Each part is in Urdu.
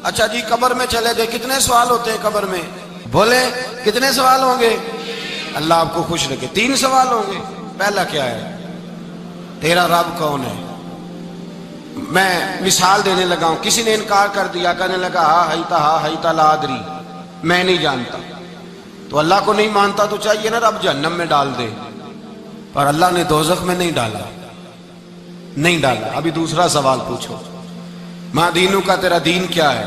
اچھا جی قبر میں چلے گئے، کتنے سوال ہوتے ہیں قبر میں؟ بولے کتنے سوال ہوں گے؟ اللہ آپ کو خوش رکھے، 3 سوال ہوں گے۔ پہلا کیا ہے؟ تیرا رب کون ہے؟ میں مثال دینے لگا ہوں، کسی نے انکار کر دیا، کہنے لگا ہا ہیتا لا ادری، میں نہیں جانتا، تو اللہ کو نہیں مانتا تو چاہیے نا رب جہنم میں ڈال دے، پر اللہ نے دوزخ میں نہیں ڈالا، نہیں ڈالا۔ ابھی دوسرا سوال پوچھو، ماں دینوں کا، تیرا دین کیا ہے؟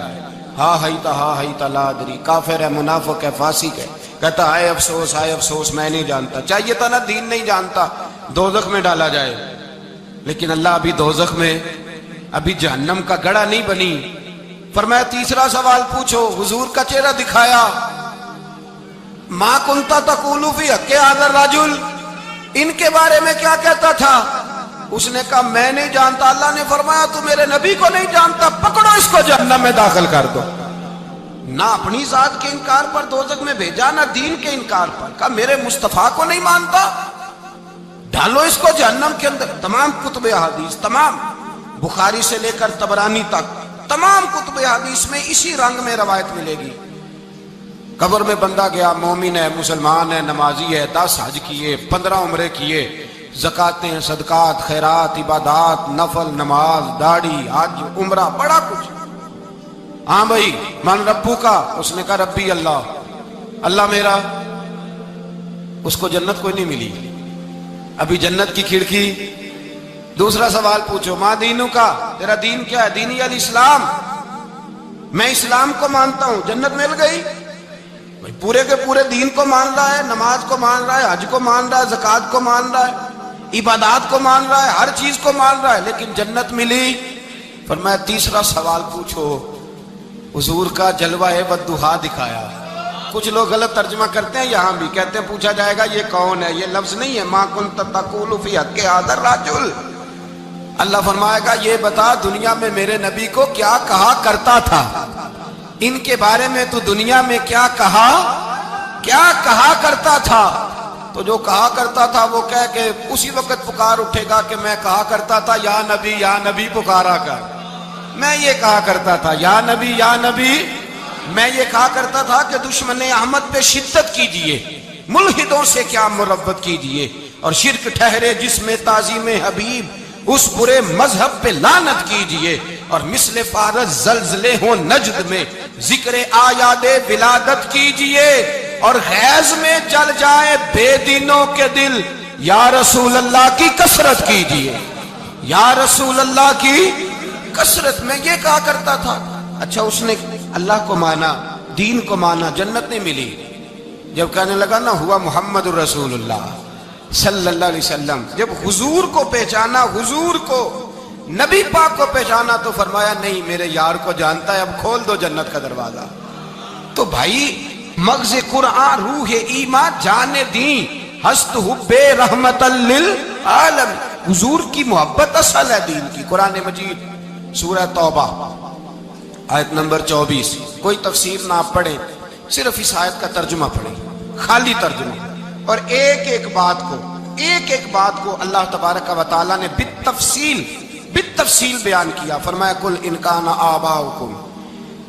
ہا ہیتا لا ادری، کافر ہے، منافق ہے، فاسق ہے، کہتا ہائے افسوس میں نہیں جانتا۔ چاہیے تھا نا دین نہیں جانتا دوزخ میں ڈالا جائے، لیکن اللہ ابھی دوزخ میں، ابھی جہنم کا گڑھا نہیں بنی۔ فرمایا تیسرا سوال پوچھو، حضور کا چہرہ دکھایا، ما کنتا تقول فی حق ھذا الرجل، ان کے بارے میں کیا کہتا تھا؟ اس نے کہا میں نہیں جانتا۔ اللہ نے فرمایا تو میرے نبی کو نہیں جانتا، پکڑو اس کو جہنم میں داخل کر دو۔ نہ اپنی ذات کے انکار پر دوزخ میں بھیجا، نہ دین کے انکار پر، کہا میرے مصطفیٰ کو نہیں مانتا، ڈالو اس کو جہنم کے اندر۔ تمام کتب حدیث، تمام بخاری سے لے کر طبرانی تک، تمام کتب حدیث میں اسی رنگ میں روایت ملے گی۔ قبر میں بندہ گیا، مومن ہے، مسلمان ہے، نمازی ہے، 10 حج کیے، 15 عمرے کیے، زکاتیں، صدقات، خیرات، عبادات، نفل، نماز، داڑھی، حج، عمرہ، بڑا کچھ۔ ہاں بھائی من ربو کا، اس نے کہا ربی اللہ، اللہ میرا۔ اس کو جنت کوئی نہیں ملی، ابھی جنت کی کھڑکی۔ دوسرا سوال پوچھو، ماں دینوں کا، تیرا دین کیا ہے؟ دینی الاسلام، میں اسلام کو مانتا ہوں، جنت مل گئی۔ بھائی پورے کے پورے دین کو مان رہا ہے، نماز کو مان رہا ہے، حج کو مان رہا ہے، زکوٰۃ کو مان رہا ہے، عبادات کو مان رہا ہے، ہر چیز کو مان رہا ہے، لیکن جنت ملی۔ فرمایا تیسرا سوال پوچھو، حضور کا جلوہ والضحیٰ دکھایا۔ کچھ لوگ غلط ترجمہ کرتے ہیں، یہاں بھی کہتے ہیں پوچھا جائے گا یہ کون ہے، یہ لفظ نہیں ہے، ما کنت تقول فی حق ھذا الرجل۔ اللہ فرمائے گا یہ بتا دنیا میں میرے نبی کو کیا کہا کرتا تھا، ان کے بارے میں تو دنیا میں کیا کہا کرتا تھا؟ تو جو کہا کرتا تھا وہ کہہ کے اسی وقت پکار اٹھے گا کہ میں کہا کرتا تھا یا نبی پکارا کر، میں یہ کہا کرتا تھا یا نبی، میں یہ کہا کرتا تھا کہ دشمن احمد پہ شدت کیجئے، ملحدوں سے کیا مربت کیجئے، اور شرک ٹھہرے جس میں تعظیم حبیب، اس برے مذہب پہ لعنت کیجئے، اور مثل فارس زلزلے ہوں نجد میں ذکر آیات ولادت کیجئے، اور غیظ میں جل جائے بے دینوں کے دل، یا رسول اللہ کی کثرت کیجئے، یا رسول اللہ کی کثرت۔ میں یہ کہا کرتا تھا۔ اچھا اس نے اللہ کو مانا، دین کو مانا، جنت نہیں ملی۔ جب کہنے لگا نا ہوا محمد الرسول اللہ صلی اللہ علیہ وسلم، جب حضور کو پہچانا، حضور کو، نبی پاک کو پہچانا، تو فرمایا نہیں میرے یار کو جانتا ہے، اب کھول دو جنت کا دروازہ۔ تو بھائی مغز قرآن، روح ایمان، جان دین، ہست حب رحمت للعالم، حضور کی محبت اصل ہے دین کی۔ قرآن مجید سورہ توبہ آیت نمبر 24، کوئی تفسیر نہ آپ پڑھیں، صرف اس آیت کا ترجمہ پڑھیں، خالی ترجمہ، اور ایک ایک بات کو اللہ تبارک و تعالیٰ نے بالتفصیل بیان کیا۔ فرمایا کل ان کان آباؤکم،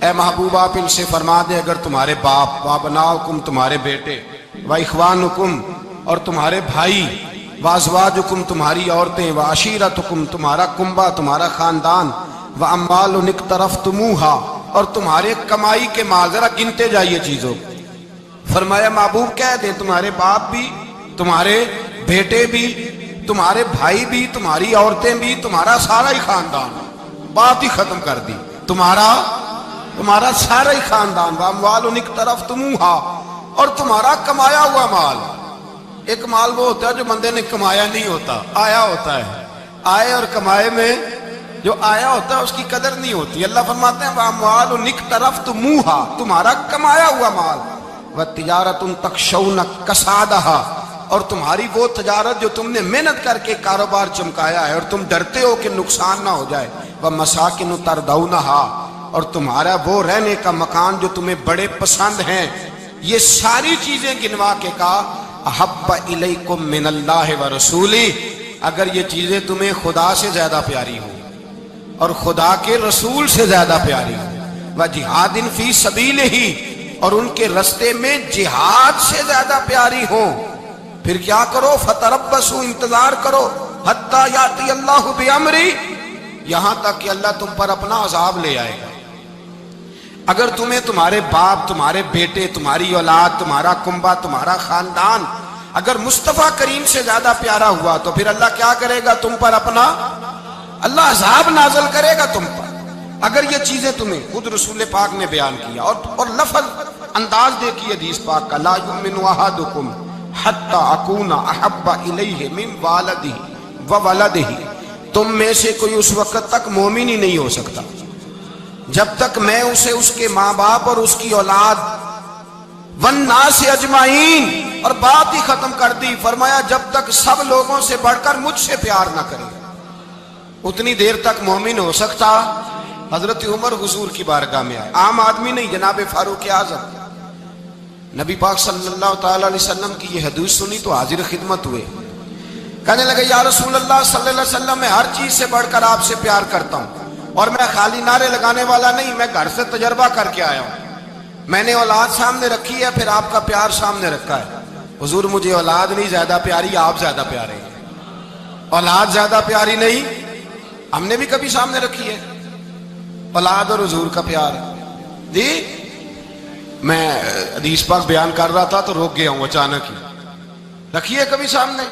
اے محبوب آپ ان سے فرما دے اگر تمہارے باپ، وابناؤکم تمہارے بیٹے، واخوانکم اور تمہارے بھائی، وازواجکم تمہاری عورتیں، وعشیرتکم تمہارا کنبہ، تمہارا خاندان، واموال اقترفتموہا اور تمہارے کمائی کے مال، ذرا گنتے جائیے چیزوں۔ فرمایا محبوب کہہ دیں تمہارے باپ بھی، تمہارے بیٹے بھی، تمہارے بھائی بھی، تمہاری عورتیں بھی، تمہارا سارا ہی خاندان، بات ہی ختم کر دی، تمہارا سارا ہی خاندان، واموال اقترفتموہا اور تمہارا کمایا ہوا مال۔ ایک مال وہ ہوتا ہے جو بندے نے کمایا نہیں ہوتا، آیا ہوتا ہے، آئے اور کمائے میں جو آیا ہوتا ہے اس کی قدر نہیں ہوتی۔ اللہ فرماتے ہیں واموال اقترفتموہا، تمہارا کمایا ہوا مال، وتجارت تخشون کسادہا اور تمہاری وہ تجارت جو تم نے محنت کر کے کاروبار چمکایا ہے اور تم ڈرتے ہو کہ نقصان نہ ہو جائے، ومساکن تردونہا اور تمہارا وہ رہنے کا مکان جو تمہیں بڑے پسند ہیں۔ یہ ساری چیزیں گنوا کے کہا احب الیکم من اللہ ورسولہ، اگر یہ چیزیں تمہیں خدا سے زیادہ پیاری ہوں اور خدا کے رسول سے زیادہ پیاری ہوں وجہاد فی سبیلہ، اور ان کے رستے میں جہاد سے زیادہ پیاری ہو، پھر کیا کرو؟ فتربصوا، انتظار کرو، حتی یاتی اللہ بامری، یہاں تک کہ اللہ تم پر اپنا عذاب لے آئے گا۔ اگر تمہیں تمہارے باپ، تمہارے بیٹے، تمہاری اولاد، تمہارا کنبہ، تمہارا خاندان اگر مصطفیٰ کریم سے زیادہ پیارا ہوا تو پھر اللہ کیا کرے گا؟ تم پر اپنا اللہ عذاب نازل کرے گا تم پر۔ اگر یہ چیزیں تمہیں خود رسول پاک نے بیان کیا، اور لفظ انداز دیکھیے حدیث پاک کا، لا یؤمن احدکم حتی اکون احب الیہ من والدہ وولدہ، تم میں سے کوئی اس وقت تک مومن ہی نہیں ہو سکتا جب تک میں اسے اس کے ماں باپ اور اس کی اولاد والناس اجمعین، اور بات ہی ختم کر دی، فرمایا جب تک سب لوگوں سے بڑھ کر مجھ سے پیار نہ کرے، اتنی دیر تک مومن ہو سکتا۔ حضرت عمر حضور کی بارگاہ میں آئے، عام آدمی نہیں، جناب فاروق اعظم، نبی پاک صلی اللہ تعالی علیہ وسلم کی یہ حدیث سنی تو حاضر خدمت ہوئے، کہنے لگے یا رسول اللہ صلی اللہ علیہ وسلم، میں ہر چیز سے بڑھ کر آپ سے پیار کرتا ہوں، اور میں خالی نعرے لگانے والا نہیں، میں گھر سے تجربہ کر کے آیا ہوں، میں نے اولاد سامنے رکھی ہے، پھر آپ کا پیار سامنے رکھا ہے، حضور مجھے اولاد نہیں زیادہ پیاری، آپ زیادہ پیارے ہیں، اولاد زیادہ پیاری نہیں، ہم نے بھی کبھی سامنے رکھی ہے اولاد اور حضور کا پیار جی۔ میں حدیث پاک بیان کر رہا تھا تو روک گیا ہوں اچانک ہی، رکھی ہے کبھی سامنے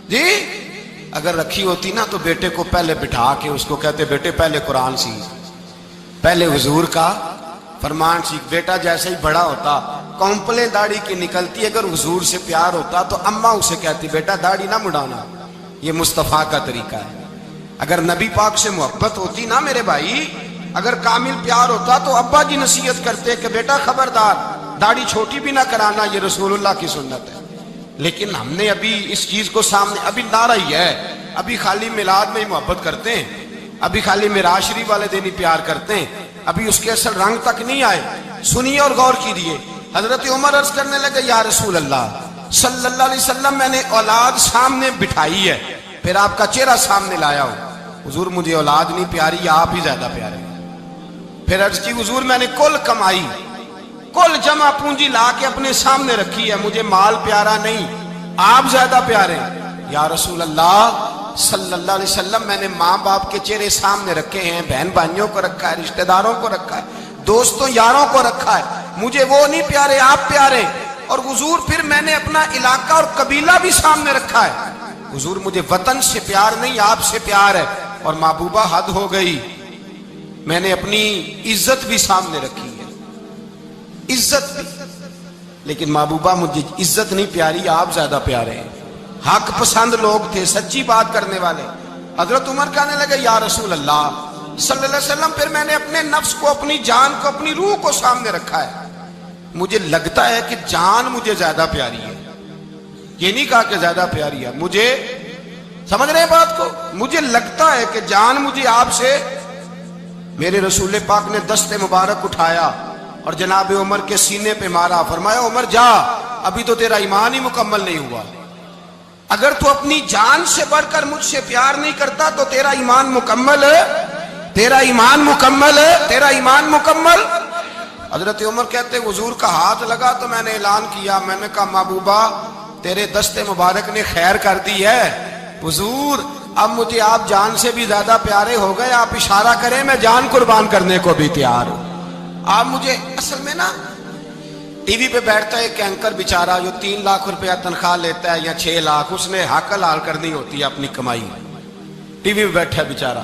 جی؟ اگر رکھی ہوتی نا تو بیٹے کو پہلے بٹھا کے اس کو کہتے بیٹے پہلے قرآن سیکھ، پہلے حضور کا فرمان سیکھ۔ بیٹا جیسے ہی بڑا ہوتا، کونپلیں داڑھی کی نکلتی، اگر حضور سے پیار ہوتا تو اماں اسے کہتی بیٹا داڑھی نہ مڑانا، یہ مصطفیٰ کا طریقہ ہے۔ اگر نبی پاک سے محبت ہوتی نا میرے بھائی، اگر کامل پیار ہوتا تو ابا جی نصیحت کرتے کہ بیٹا خبردار داڑھی چھوٹی بھی نہ کرانا، یہ رسول اللہ کی سنت ہے۔ لیکن ہم نے ابھی اس چیز کو سامنے، ابھی نعرہ ہی ہے، ابھی خالی میلاد میں ہی محبت کرتے ہیں، ابھی خالی معراج شریف والے دن ہی پیار کرتے ہیں، ابھی اس کے اصل رنگ تک نہیں آئے۔ سنیے اور غور کیجیے، حضرت عمر عرض کرنے لگے یا رسول اللہ صلی اللہ علیہ وسلم، میں نے اولاد سامنے بٹھائی ہے، پھر آپ کا چہرہ سامنے لایا ہوں، حضور مجھے اولاد نہیں پیاری، آپ ہی زیادہ پیارے ہیں۔ پھر عرض کی حضور میں نے کل کمائی، کل جمع پونجی لا کے اپنے سامنے رکھی ہے، مجھے مال پیارا نہیں، آپ زیادہ پیارے ہیں۔ یا رسول اللہ صلی اللہ علیہ وسلم، میں نے ماں باپ کے چہرے سامنے رکھے ہیں، بہن بھائیوں کو رکھا ہے، رشتہ داروں کو رکھا ہے، دوستوں یاروں کو رکھا ہے، مجھے وہ نہیں پیارے، آپ پیارے۔ اور حضور پھر میں نے اپنا علاقہ اور قبیلہ بھی سامنے رکھا ہے، حضور مجھے وطن سے پیار نہیں، آپ سے پیار ہے۔ اور محبوبہ حد ہو گئی، میں نے اپنی عزت بھی سامنے رکھی ہے، عزت بھی، لیکن محبوبہ مجھے عزت نہیں پیاری، آپ زیادہ پیارے ہیں۔ حق پسند لوگ تھے، سچی بات کرنے والے۔ حضرت عمر کہنے لگے یا رسول اللہ صلی اللہ علیہ وسلم، پھر میں نے اپنے نفس کو، اپنی جان کو، اپنی روح کو سامنے رکھا ہے، مجھے لگتا ہے کہ جان مجھے زیادہ پیاری ہے، یہ نہیں کہا کہ زیادہ پیاری ہے، مجھے سمجھ رہے ہیں بات کو، مجھے لگتا ہے کہ جان مجھے آپ سے۔ میرے رسول پاک نے دست مبارک اٹھایا اور جناب عمر کے سینے پہ مارا، فرمایا عمر جا، ابھی تو تیرا ایمان ہی مکمل نہیں ہوا، اگر تو اپنی جان سے بڑھ کر مجھ سے پیار نہیں کرتا تو تیرا ایمان مکمل ہے، تیرا ایمان مکمل ہے، تیرا ایمان مکمل۔ حضرت عمر کہتے حضور کا ہاتھ لگا تو میں نے اعلان کیا، میں نے کہا محبوبہ تیرے دست مبارک نے خیر کر دی ہے، حضور اب مجھے آپ جان سے بھی زیادہ پیارے ہو گئے، آپ اشارہ کریں میں جان قربان کرنے کو بھی تیار ہوں۔ آپ مجھے، اصل میں نا ٹی وی پہ بیٹھتا ہے ایک اینکر بیچارہ جو 3 لاکھ روپیہ تنخواہ لیتا ہے یا 6 لاکھ، اس نے حق حلال کرنی ہوتی ہے اپنی کمائی، ٹی وی پہ بیٹھا ہے بیچارہ،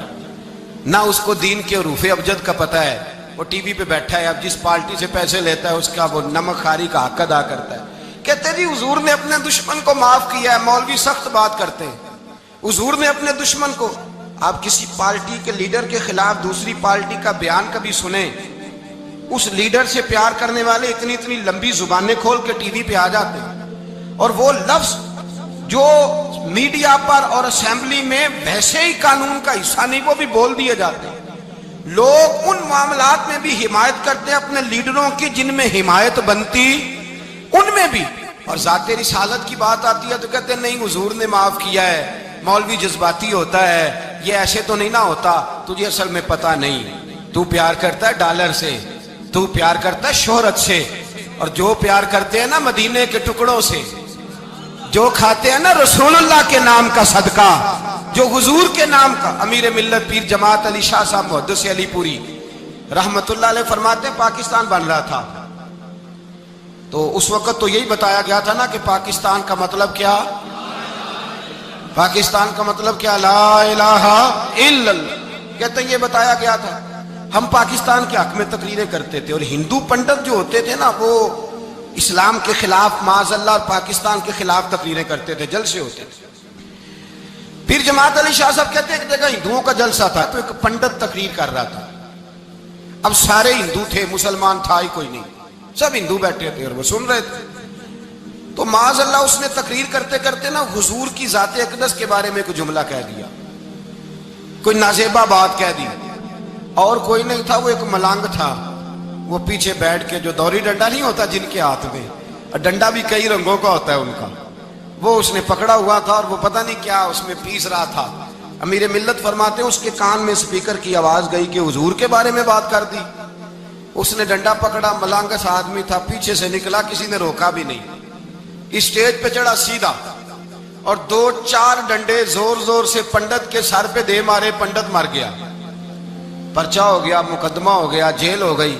نہ اس کو دین کے حروف ابجد کا پتہ ہے، وہ ٹی وی پہ بیٹھا ہے، اب جس پارٹی سے پیسے لیتا ہے اس کا وہ نمک خاری کا حق ادا کرتا ہے۔ کہتے جی حضور نے اپنے دشمن کو معاف کیا ہے، مولوی سخت بات کرتے ہیں، حضور نے اپنے دشمن کو، آپ کسی پارٹی کے لیڈر کے خلاف دوسری پارٹی کا بیان کبھی سنیں، اس لیڈر سے پیار کرنے والے اتنی اتنی لمبی زبانیں کھول کے ٹی وی پہ آ جاتے ہیں، اور وہ لفظ جو میڈیا پر اور اسمبلی میں ویسے ہی قانون کا حصہ نہیں وہ بھی بول دیے جاتے ہیں۔ لوگ ان معاملات میں بھی حمایت کرتے ہیں اپنے لیڈروں کی جن میں حمایت بنتی ان میں بھی، اور ذات رسالت کی بات آتی ہے تو کہتے ہیں نہیں حضور نے معاف کیا ہے، مولوی جذباتی ہوتا ہے، یہ ایسے تو نہیں نہ ہوتا، تجھے اصل میں پتہ نہیں۔ تو پیار کرتا ہے ڈالر سے، تو پیار کرتا ہے شہرت سے، اور جو پیار کرتے ہیں نا مدینے کے ٹکڑوں سے، جو کھاتے ہیں نا رسول اللہ کے نام کا صدقہ، جو حضور کے نام کا۔ امیر ملت پیر جماعت علی شاہ صاحب محدث علی پوری رحمت اللہ علیہ فرماتے ہیں پاکستان بن رہا تھا تو اس وقت تو یہی بتایا گیا تھا نا کہ پاکستان کا مطلب کیا، پاکستان کا مطلب کیا، لا الہ الا اللہ، کہتے ہیں یہ بتایا گیا تھا۔ ہم پاکستان کے حق میں تقریریں کرتے تھے، اور ہندو پنڈت جو ہوتے تھے نا وہ اسلام کے خلاف معاذ اللہ اور پاکستان کے خلاف تقریریں کرتے تھے، جلسے ہوتے تھے۔ پیر جماعت علی شاہ صاحب کہتے ہیں ایک جگہ ہندوؤں کا جلسہ تھا تو ایک پنڈت تقریر کر رہا تھا۔ اب سارے ہندو تھے، مسلمان تھا ہی کوئی نہیں، سب ہندو بیٹھے تھے اور وہ سن رہے تھے۔ تو معاذ اللہ اس نے تقریر کرتے کرتے نا حضور کی ذات اقدس کے بارے میں کوئی جملہ کہہ دیا، کوئی نازیبہ بات کہہ دی، اور کوئی نہیں تھا، وہ ایک ملنگ تھا، وہ پیچھے بیٹھ کے، جو دوری ڈنڈا نہیں ہوتا جن کے ہاتھ میں، اور ڈنڈا بھی کئی رنگوں کا ہوتا ہے ان کا، وہ اس نے پکڑا ہوا تھا اور وہ پتہ نہیں کیا اس میں پیس رہا تھا۔ امیر ملت فرماتے ہیں اس کے کان میں سپیکر کی آواز گئی کہ حضور کے بارے میں بات کر دی۔ اس نے ڈنڈا پکڑا، ملانگس آدمی تھا، پیچھے سے نکلا، کسی نے روکا بھی نہیں، اسٹیج پہ چڑھا سیدھا اور 2-4 ڈنڈے زور زور سے پنڈت کے سر پہ دے مارے، پنڈت مر گیا، پرچہ ہو گیا، مقدمہ ہو گیا، جیل ہو گئی۔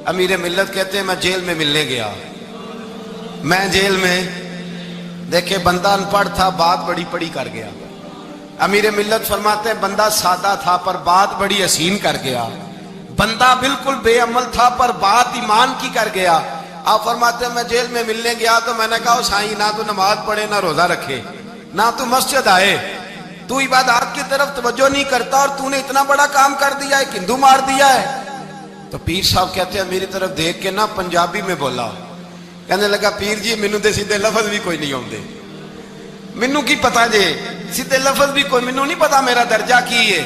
امیر ملت کہتے ہیں میں جیل میں ملنے گیا، میں جیل میں، دیکھے بندہ ان پڑھ تھا، بات بڑی پڑی کر گیا۔ امیر ملت فرماتے ہیں بندہ سادہ تھا پر بات بڑی حسین کر گیا، بندہ بالکل بے عمل تھا پر بات ایمان کی کر گیا۔ آپ فرماتے ہیں میں جیل میں ملنے گیا تو میں نے کہا سائیں نہ تو نماز پڑھے، نہ روزہ رکھے، نہ تو مسجد آئے، تو عبادات کی طرف توجہ نہیں کرتا، اور تو نے اتنا بڑا کام کر دیا ہے، ہندو مار دیا ہے۔ تو پیر صاحب کہتے ہیں میری طرف دیکھ کے نا پنجابی میں بولا، کہنے لگا پیر جی مینوں تے سیدھے لفظ بھی کوئی نہیں آتے، مینوں کی پتا جے سیدھے لفظ بھی کوئی، مینوں نہیں پتا میرا درجہ کی ہے۔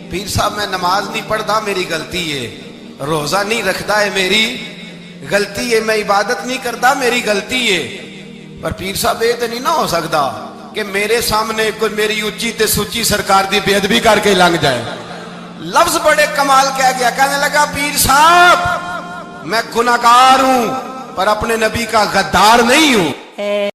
پیر صاحب میں نماز نہیں پڑھتا میری غلطی ہے، روزہ نہیں رکھتا ہے میری غلطی ہے، میں عبادت نہیں کرتا میری غلطی ہے، پر پیر صاحب یہ تو نہیں نہ ہو سکتا کہ میرے سامنے کوئی میری اچھی تے سچی سرکار دی بے ادبی کر کے لنگ جائے۔ لفظ بڑے کمال کہہ گیا، کہنے لگا پیر صاحب میں گناہگار ہوں پر اپنے نبی کا غدار نہیں ہوں۔